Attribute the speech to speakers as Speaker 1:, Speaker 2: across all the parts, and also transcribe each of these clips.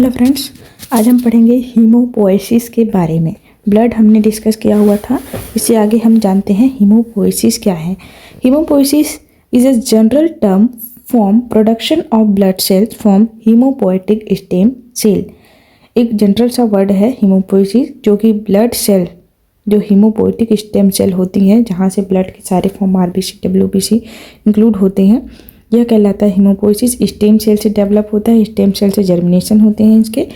Speaker 1: Hello friends, आज हम पढ़ेंगे हीमोपोएसिस के बारे में। ब्लड हमने डिस्कस किया हुआ था, इससे आगे हम जानते हैं हीमोपोएसिस क्या है। Haemopoiesis is a general term form production of blood cells from haemopoietic stem cell. एक जनरल सा वर्ड है हीमोपोएसिस, जो कि ब्लड सेल जो हीमोपोएटिक स्टेम सेल होती हैं, जहाँ से ब्लड के सारे फॉर्म आरबीसी डब्ल्यूबीसी इंक्लूड होते हैं, यह कहलाता है हीमोपोएसिस। स्टेम सेल से डेवलप होता है, स्टेम सेल से जर्मिनेशन होते हैं इसके।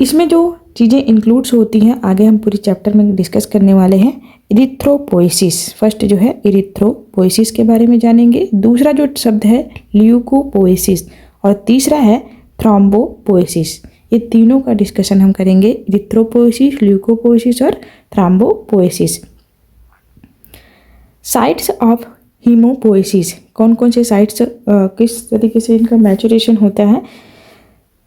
Speaker 1: इसमें जो चीज़ें इंक्लूड्स होती हैं आगे हम पूरी चैप्टर में डिस्कस करने वाले हैं। इरिथ्रोपोएसिस, फर्स्ट जो है इरिथ्रोपोएसिस के बारे में जानेंगे। दूसरा जो शब्द है ल्यूकोपोएसिस और तीसरा है थ्रोम्बोपोएसिस। ये तीनों का डिस्कशन हम करेंगे, इरिथ्रोपोएसिस, ल्यूकोपोएसिस और थ्रोम्बोपोएसिस। साइट्स ऑफ हीमोपोएसिस, कौन कौन से साइट्स किस तरीके से इनका मैचुरेशन होता है।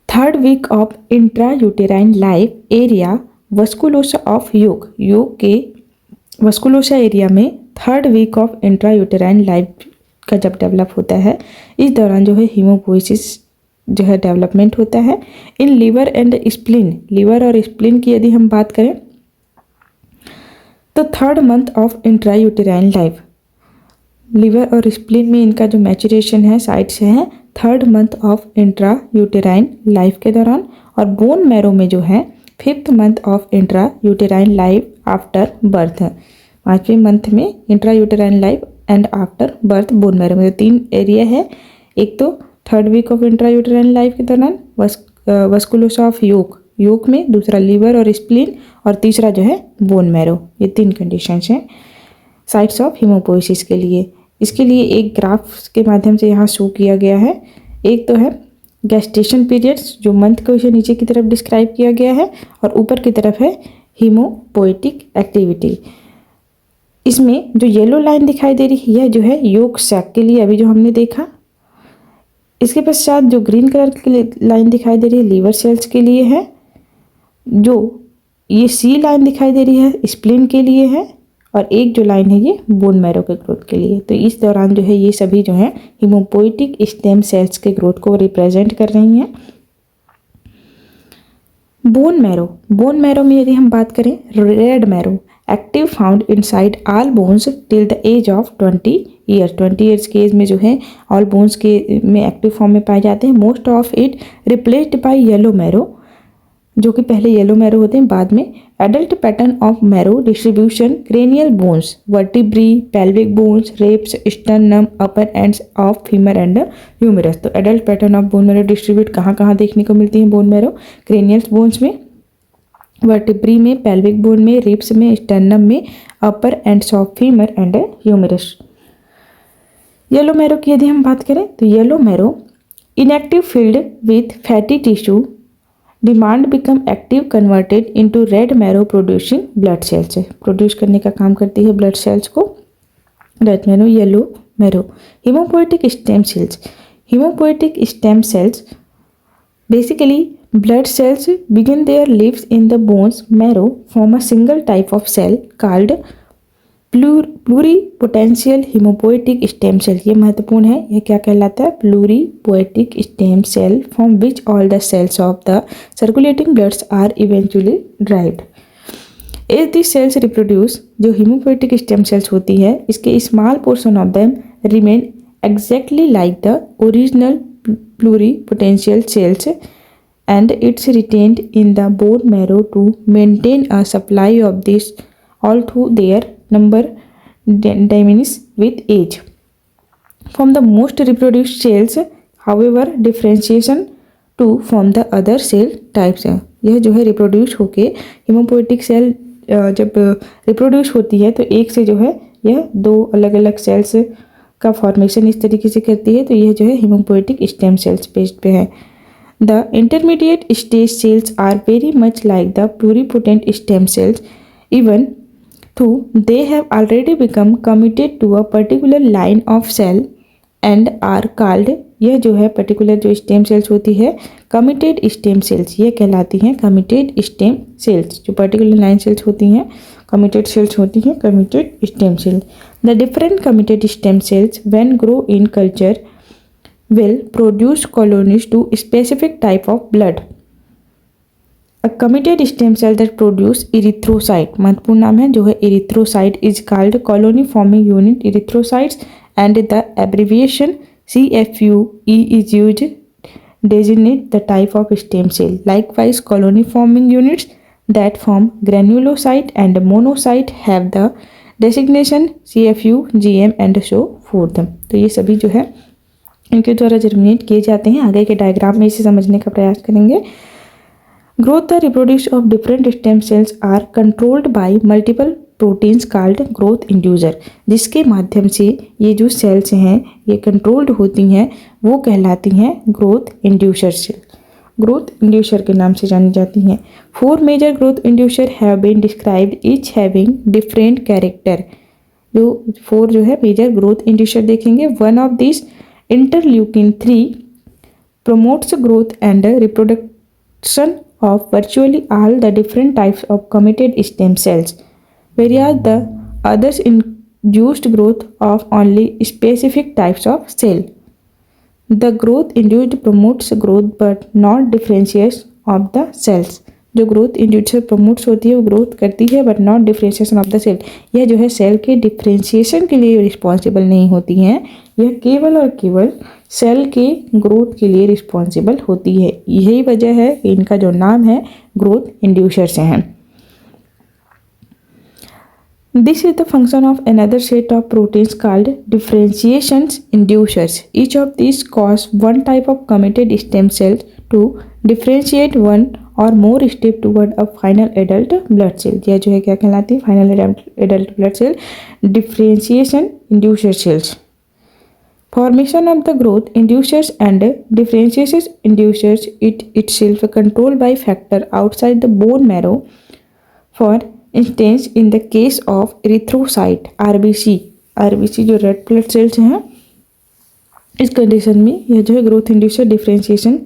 Speaker 1: Third week of intrauterine life area vasculosa of yolk के वस्कुलोसा एरिया में third week of intrauterine life का जब डेवलप होता है, इस दौरान जो है हीमोपोएसिस जो है डेवलपमेंट होता है। In liver and spleen, liver और स्प्लीन की यदि हम बात करें तो third month of intrauterine life, liver और स्प्लीन में इनका जो मैचुरेशन है साइट्स हैं third month of intra uterine life के दौरान। और बोन मैरो में जो है fifth month of intra uterine life after birth, 5वें मंथ में intra uterine life and after birth bone marrow में। तीन एरिया है, एक तो third week of intra uterine life के दौरान वस्कुलोसा ऑफ योग में, दूसरा लीवर और स्प्लीन और तीसरा जो है बोन मैरो। ये तीन कंडीशंस हैं साइट्स ऑफ हीमोपोएसिस के लिए। इसके लिए एक ग्राफ के माध्यम से यहाँ शो किया गया है। एक तो है गेस्टेशन पीरियड्स, जो मंथ को इसे नीचे की तरफ डिस्क्राइब किया गया है, और ऊपर की तरफ है हीमोपोएटिक एक्टिविटी। इसमें जो येलो लाइन दिखाई दे रही है जो है योग सैक के लिए, अभी जो हमने देखा। इसके पश्चात जो ग्रीन कलर की लाइन दिखाई दे रही है लीवर सेल्स के लिए है। जो ये सी लाइन दिखाई दे रही है स्प्लीन के लिए है, और एक जो लाइन है ये बोन मैरो के ग्रोथ के लिए। तो इस दौरान जो है ये सभी जो है हीमोपोएटिक स्टेम सेल्स के ग्रोथ को रिप्रेजेंट कर रही हैं। बोन मैरो में यदि हम बात करें, red marrow active found inside all bones till the age of 20 years. 20 years के एज में जो है ऑल बोन्स के में एक्टिव फॉर्म में पाए जाते हैं। Most of it replaced by yellow marrow, जो कि पहले येलो मैरो होते हैं, बाद में। Adult pattern of marrow distribution, cranial bones, vertebrae, pelvic bones, ribs, sternum, upper ends of femur and humerus. तो adult pattern of bone marrow distribute कहाँ कहाँ देखने को मिलती है बोन मैरो, क्रेनियल बोन्स में, वर्टिब्री में, पेल्विक बोन में, रिब्स में, स्टर्नम में, upper ends of femur and humerus. Yellow marrow की यदि हम बात करें तो yellow marrow inactive field with fatty tissue demand become active converted into red marrow producing blood cells, produce करने का काम करती है ब्लड सेल्स को। Red marrow, yellow marrow. Haemopoietic stem cells basically blood cells begin their lives in the bones marrow, form a single type of cell called pluripotential hemopoietic stem cell। ये महत्वपूर्ण है, यह क्या कहलाता है, pluripoietic stem cell from which all the cells of the circulating bloods are eventually derived। As these cells reproduce, जो hemopoietic stem cells होती है इसके small portion of them remain exactly like the original pluripotential cells and it's retained in the bone marrow to maintain a supply of this, although their number diminish with age. From the most reproduced cells, however, differentiation to from the other cell types है। यह जो है reproduce होके haemopoietic cell जब reproduce होती है तो एक से जो है यह दो अलग अलग सेल्स का फॉर्मेशन इस तरीके से करती है। तो यह जो है हीमोपोएटिक स्टेम सेल्स बेस्ड पे है। The intermediate stage cells are very much like the pluripotent stem cells, even though they have already become committed to a particular line of cell and are called, यह जो है particular जो stem sales होती है committed stem sales, ये कहलाती हैं committed stem cells. जो पर्टिकुलर लाइन सेल्स होती हैं कमिटेड सेल्स होती हैं committed stem cell. The different committed stem cells when grow in culture will produce colonies to specific type of blood। A committed stem cell that produce erythrocyte, महत्वपूर्ण नाम है जो है erythrocyte, is called colony forming unit erythrocytes and the abbreviation CFUE is used designate the type of stem cell. Likewise, colony forming units that form granulocyte and monocyte have the designation CFU, GM and so forth. तो ये सभी जो है इनके द्वारा germinate किए जाते हैं। आगे के डायग्राम में इसे समझने का प्रयास करेंगे। Growth the reproduction of different stem cells are controlled by multiple proteins called growth inducer, जिसके माध्यम से ये जो सेल्स हैं ये कंट्रोल्ड होती हैं वो कहलाती हैं growth inducer cell, growth inducer के नाम से जानी जाती हैं। 4 major growth inducer have been described each having different character. जो 4 जो है मेजर ग्रोथ इंड्यूसर देखेंगे। One of this interleukin 3 promotes growth and reproduction of virtually all the different types of committed stem cells, whereas the others induced growth of only specific types of cell. The growth induced promotes growth but not differentiation of the cells. जो growth inducer promotes होती है वो growth करती है but not differentiation of the cell. यह जो है cell के डिफ्रेंशिएशन के लिए रिस्पॉन्सिबल नहीं होती हैं, यह केवल और केवल सेल के ग्रोथ के लिए रिस्पॉन्सिबल होती है। यही वजह है कि इनका जो नाम है ग्रोथ इंड्यूसर्स हैं। This is the function of another set of proteins called differentiation inducers. Each of these cause one type of committed stem cells to differentiate one or more step toward a final adult blood cell. यह जो है क्या कहलाती है? Final adult blood cell differentiation inducer cells. Formation of the growth inducers and differentiation inducers itself controlled by factor outside the bone marrow. For instance, in the case of erythrocyte RBC जो red blood cells हैं, इस condition में यह जो है growth inducer differentiation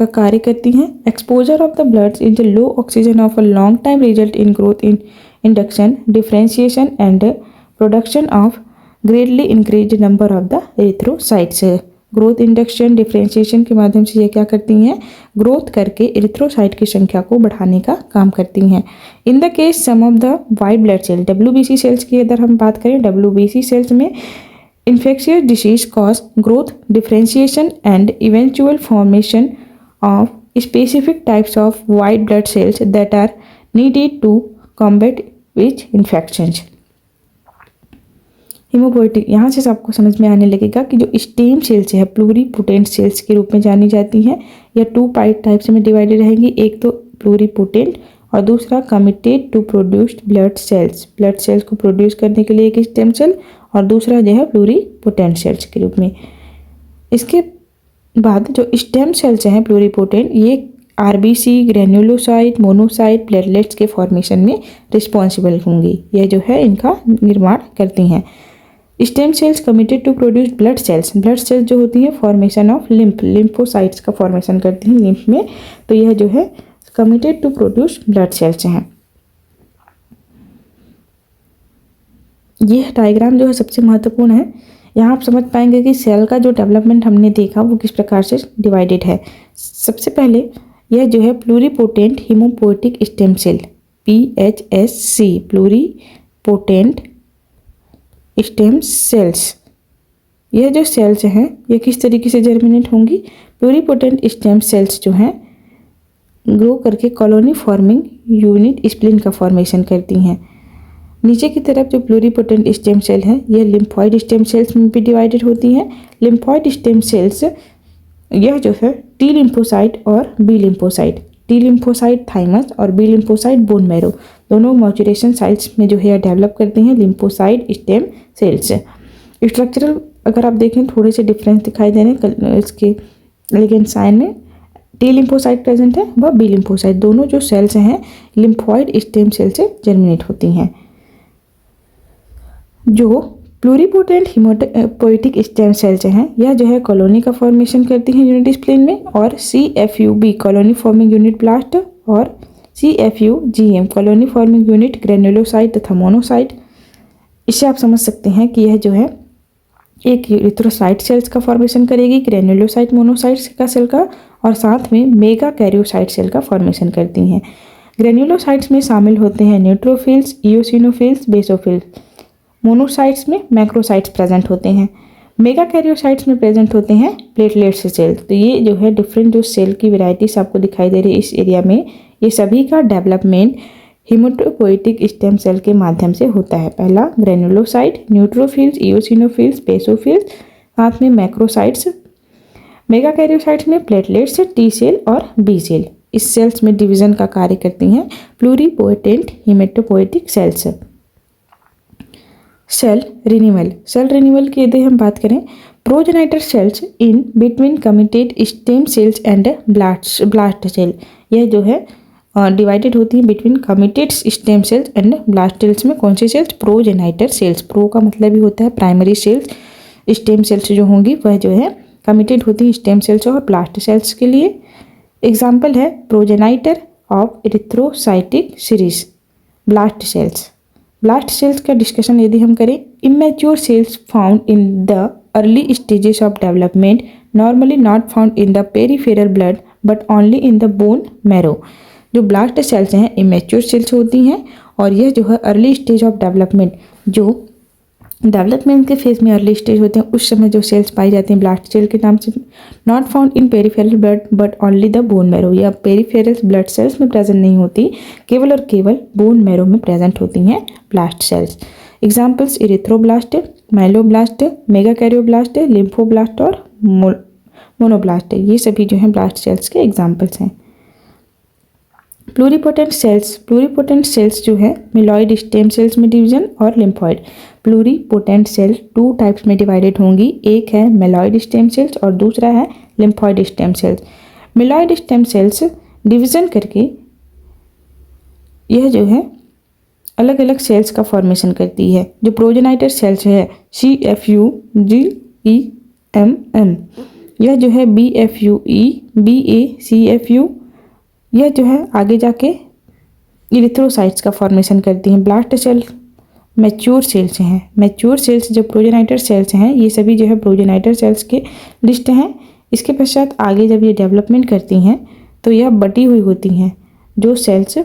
Speaker 1: का कार्य करती हैं। Exposure of the bloods in the low oxygen of a long time result in growth in induction differentiation and production of greatly increase number of the erythrocytes. Growth induction differentiation के माध्यम से ये क्या करती हैं? ग्रोथ करके erythrocyte की संख्या को बढ़ाने का काम करती हैं। In the case some of the white blood cell WBC cells की अगर हम बात करें, WBC सेल्स में infectious disease cause growth differentiation and eventual formation of specific types of white blood cells that are needed to combat which infections. Haemopoietic, यहाँ से आपको समझ में आने लगेगा कि जो स्टेम सेल्स है प्लूरीपोटेंट सेल्स के रूप में जानी जाती हैं। या 2 टाइप्स में डिवाइडेड रहेंगी, एक तो प्लूरीपोटेंट और दूसरा committed to produced blood cells को प्रोड्यूस करने के लिए एक स्टेम सेल, और दूसरा जो है प्लूरीपोटेंट सेल्स के रूप में। इसके बाद जो स्टेम सेल्स हैं प्लूरीपोटेंट, ये RBC, ग्रेन्युलोसाइट, मोनोसाइट, प्लेटलेट्स के फॉर्मेशन में रिस्पॉन्सिबल होंगी। यह जो है इनका निर्माण करती हैं। Stem cells committed to produce blood cells जो होती हैं फॉर्मेशन ऑफ लिम्फोसाइट्स का फॉर्मेशन करती हैं लिम्फ में, तो यह जो है committed to produce blood cells हैं। यह डायग्राम जो है सबसे महत्वपूर्ण है। यहाँ आप समझ पाएंगे कि सेल का जो डेवलपमेंट हमने देखा वो किस प्रकार से डिवाइडेड है। सबसे पहले यह जो है pluripotent haemopoietic stem cell PHSC pluripotent stem cells, यह जो सेल्स हैं ये किस तरीके से जर्मिनेट होंगी? प्लूरीपोटेंट स्टेम सेल्स जो हैं ग्रो करके कॉलोनी फॉर्मिंग यूनिट स्प्लिन का फॉर्मेशन करती हैं। नीचे की तरफ जो प्लूरीपोटेंट स्टेम सेल है यह लिम्फॉइड स्टेम सेल्स में भी डिवाइडेड होती हैं। लिम्फॉइड स्टेम सेल्स यह जो है T लिम्फोसाइट और B lymphocyte, T lymphocyte thymus और B लिम्फोसाइट बोन मैरो, दोनों मैच्योरेशन साइट्स में जो है डेवलप करते हैं लिम्फोसाइट स्टेम सेल्स। स्ट्रक्चरल अगर आप देखें थोड़े से डिफरेंस दिखाई दे रहे हैं इसके लिगेंड साइन में। T लिम्फोसाइट प्रेजेंट है व B लिम्फोसाइट, दोनों जो सेल्स हैं लिम्फॉइड स्टेम सेल से जर्मिनेट होती हैं। जो प्लूरीपोटेंट हीमोपोएटिक स्टेम सेल्स हैं यह जो है कॉलोनी का फॉर्मेशन करती हैं यूनिट स्प्लिन में, और CFUB colony forming unit blast और CFUGM colony forming unit granulocyte तथा मोनोसाइट। इससे आप समझ सकते हैं कि यह जो है एक यूरिथ्रोसाइट सेल्स का फॉर्मेशन करेगी, ग्रेन्युलोसाइट मोनोसाइट्स का सेल का, और साथ में मेगा कैरियोसाइट सेल का फॉर्मेशन करती हैं। ग्रेन्युलोसाइट्स में शामिल होते हैं न्यूट्रोफिल्स, इओसिनोफिल्स, बेसोफिल्स। मोनोसाइट्स में मैक्रोसाइट्स प्रेजेंट होते हैं। मेगा कैरियोसाइट्स में प्रेजेंट होते हैं प्लेटलेट्स सेल्स। तो ये जो है डिफरेंट जो सेल की वेराइटीज आपको दिखाई दे रही है इस एरिया में, ये सभी का डेवलपमेंट हिमेटोपोएटिक स्टेम सेल के माध्यम से होता है। पहला ग्रेन्युलोसाइट, न्यूट्रोफिल्स, इओसिनोफिल्स, बेसोफिल्स, साथ में मैक्रोसाइट्स। मेगा कैरियोसाइट्स में प्लेटलेट्स, टी सेल और बी सेल इस सेल्स में डिवीजन का कार्य करती हैं। Pluripotent haematopoietic cells. Cell renewal की यदि हम बात करें, progenitor cells in between committed stem cells and blast cell. यह जो है डिवाइडेड होती है between committed stem cells and blast cells में। कौन से सेल्स? Progenitor sales. प्रो का मतलब ही होता है प्राइमरी सेल्स। स्टेम सेल्स जो होंगी वह जो है कमिटेड होती है स्टेम सेल्स और ब्लास्ट सेल्स के लिए। एग्जाम्पल है progenitor of erythrocytic series, blast cells. Blast cells का डिस्कशन यदि हम करें, immature cells found in the early stages of development, normally not found in the peripheral blood but only in the bone marrow. जो blast cells हैं immature cells होती हैं और यह जो है अर्ली स्टेज ऑफ डेवलपमेंट, जो डेवलपमेंट के फेज में अर्ली स्टेज होते हैं उस समय जो सेल्स पाई जाती हैं ब्लास्ट सेल के नाम से। Not found in peripheral blood but only the bone marrow. या पेरिफेरल ब्लड सेल्स में प्रेजेंट नहीं होती, केवल और केवल बोन मैरो में प्रेजेंट होती हैं blast cells. Examples erythroblast, myeloblast, megakaryoblast, lymphoblast और मोनोब्लास्ट। ये सभी जो हैं ब्लास्ट सेल्स के एग्जाम्पल्स हैं। प्लूरीपोटेंट सेल्स जो है मिलॉइड स्टेम सेल्स में डिवीजन और lymphoid. Pluripotent cell two types में डिवाइडेड होंगी, एक है मिलॉइड स्टेम सेल्स और दूसरा है lymphoid stem cells. Myeloid stem cells division करके यह जो है अलग अलग सेल्स का फॉर्मेशन करती है। जो प्रोजेनाइटर सेल्स है CFU-GEMM, यह जो है BFUE, BA, CFU, यह जो है आगे जाके इरिथ्रोसाइट्स का फॉर्मेशन करती हैं। ब्लास्ट सेल मैच्योर सेल्स हैं। मैच्योर सेल्स जो प्रोजेनाइटर सेल्स हैं ये सभी जो है प्रोजेनाइटर सेल्स के लिस्ट हैं। इसके पश्चात आगे जब ये डेवलपमेंट करती हैं तो यह बटी हुई होती हैं। जो सेल्स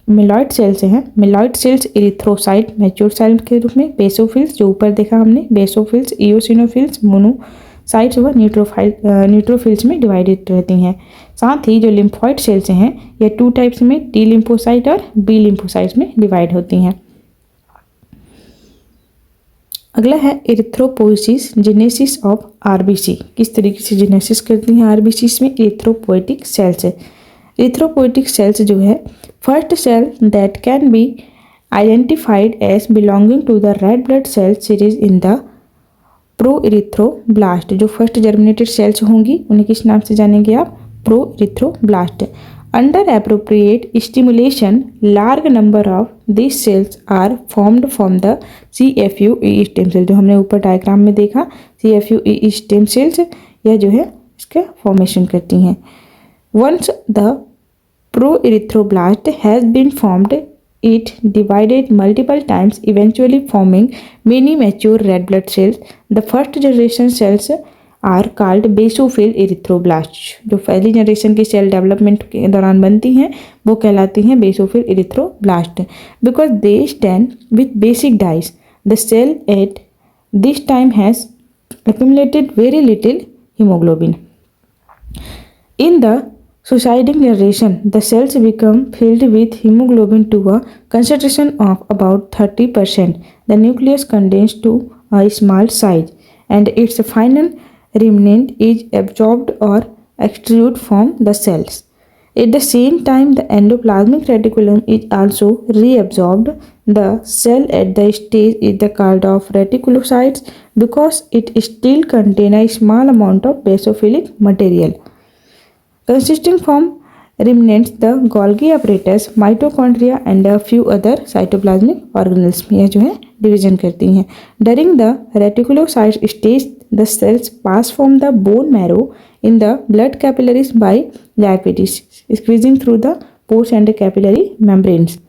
Speaker 1: मिलॉइड सेल्स हैं, मिलॉइड सेल्स इरिथ्रोसाइट मैच्योर सेल के रूप में, बेसोफिल्स जो ऊपर देखा हमने, बेसोफिल्स, इओसिनोफिल्स, मोनोसाइट्स व न्यूट्रोफिल्स में डिवाइडेड रहती हैं। साथ ही जो लिम्फॉइड सेल्स हैं ये टू टाइप्स में, टी लिम्फोसाइट और बी लिम्फोसाइट्स में डिवाइड होती हैं। अगला है इरिथ्रोपोइसिस, जेनेसिस ऑफ आरबीसी। किस तरीके से जेनेसिस करती हैं आरबीसी में? इरिथ्रोपोएटिक सेल्स। इरिथ्रोपोएटिक सेल्स जो है first cell that can be identified as belonging to the red blood cell series in the proerythroblast. जो फर्स्ट जर्मिनेटेड सेल्स होंगी उन्हें किस नाम से जानेंगे आप? प्रोइरिथ्रोब्लास्ट। Under appropriate stimulation, large number of these cells are formed from the CFUE stem cell। जो हमने ऊपर डायग्राम में देखा CFUE stem cells, यह जो है इसका फॉर्मेशन करती हैं। Once the proerythroblast has been formed, it divided multiple times, eventually forming many mature red blood cells. The first generation cells are called basophil erythroblast. जो पहली जनरेशन की सेल डेवलपमेंट के दौरान बनती हैं वो कहलाती हैं basophil erythroblast. Because they stand with basic dyes, the cell at this time has accumulated very little hemoglobin. In the succeeding generation, the cells become filled with hemoglobin to a concentration of about 30%. The nucleus condenses to a small size, and its final remnant is absorbed or extruded from the cells. At the same time, the endoplasmic reticulum is also reabsorbed. The cell at the stage is called of reticulocytes because it still contains a small amount of basophilic material. Consisting from remnants, the Golgi apparatus, mitochondria and a few other cytoplasmic organelles में जो है division करती हैं. During the reticulocyte stage, the cells pass from the bone marrow in the blood capillaries by lipids squeezing through the pores and capillary membranes.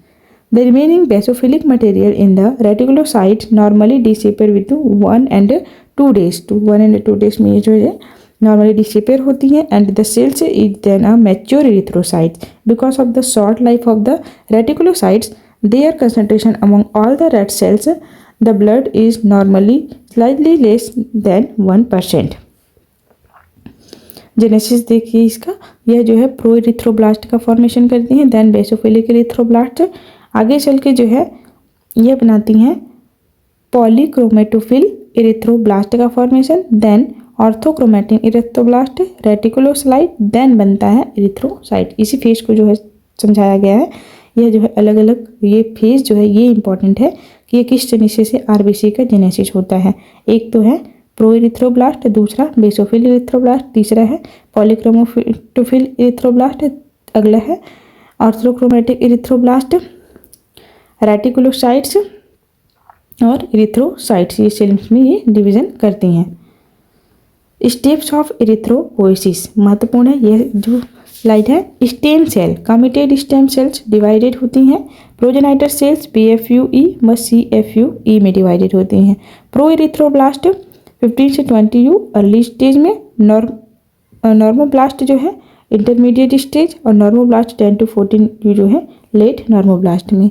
Speaker 1: The remaining basophilic material in the reticulocytes normally disappear within 1 and 2 days, 1 and 2 days में ये जो है normally disappear होती हैं and the cells is then a mature erythrocytes. Because of the short life of the reticulocytes, their concentration among all the red cells, the blood is normally slightly less than 1%. Genesis देखिए इसका, यह जो है pro erythroblast का formation करती हैं, then basophilic erythroblast आगे चल के जो है यह बनाती हैं पॉलीक्रोमेटोफिल इरिथ्रोब्लास्ट का formation, then orthochromatin erythroblast, reticulocyte, then बनता है इरिथ्रोसाइट। इसी फेज को जो है समझाया गया है। यह जो है अलग अलग ये फेज जो है ये इंपॉर्टेंट है कि ये किस तरीके से आरबीसी का जेनेसिस होता है। एक तो है प्रो इरिथ्रोब्लास्ट, दूसरा बेसोफिल इरिथ्रोब्लास्ट, तीसरा है पॉलीक्रोमेटोफिल इरिथ्रोब्लास्ट, अगला है ऑर्थोक्रोमेटिक इरिथ्रोब्लास्ट, रेटिकुलोसाइट्स और इरिथ्रोसाइट्स। ये सेल्स में ये डिवीजन करती हैं। स्टेप्स ऑफ इरिथ्रोपोइसिस महत्वपूर्ण है। यह जो स्लाइड है, stem cell committed stem cells divided होती हैं। प्रोजेनाइटर सेल्स PFUE व CFUE में डिवाइडेड होती हैं। प्रो इरिथ्रोब्लास्ट 15 से 20U अर्ली स्टेज में, नॉर्मोब्लास्ट जो है इंटरमीडिएट स्टेज और नॉर्मोब्लास्ट 10 to 14U जो है लेट नॉर्मोब्लास्ट में।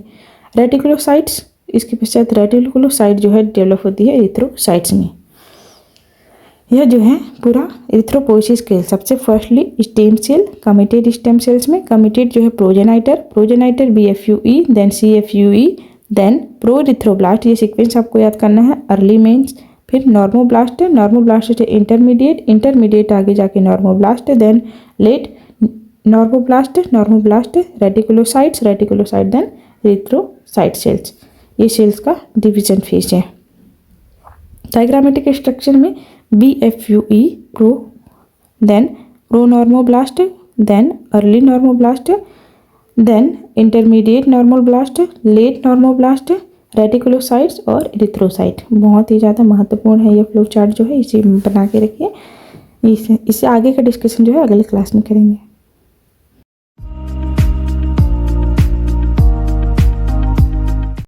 Speaker 1: रेटिकुलोसाइट्स इसके पश्चात रेटिकुलोसाइट जो है डेवलप होती है इरिथ्रोसाइट्स में। यह जो है पूरा इरिथ्रोपोइसिस के सबसे firstly stem cell committed stem cells में कमिटेड जो है progenitor BFUE then CFUE then proerythroblast. ये सीक्वेंस आपको याद करना है। अर्ली मेंस, फिर नॉर्मोब्लास्ट इंटरमीडिएट आगे जाके normoblast, then late normoblast reticulocytes then erythrocyte cells. ये सेल्स का डिवीजन फेज है। डायग्रामेटिक स्ट्रक्चर में BFUE pro, then pronormoblast, then early normoblast, then intermediate normoblast, late normoblast, reticulocytes और इरिथ्रोसाइट। बहुत ही ज़्यादा महत्वपूर्ण है ये फ्लो चार्ट जो है, इसे बना के रखिए। इससे आगे का डिस्कशन जो है अगले क्लास में करेंगे।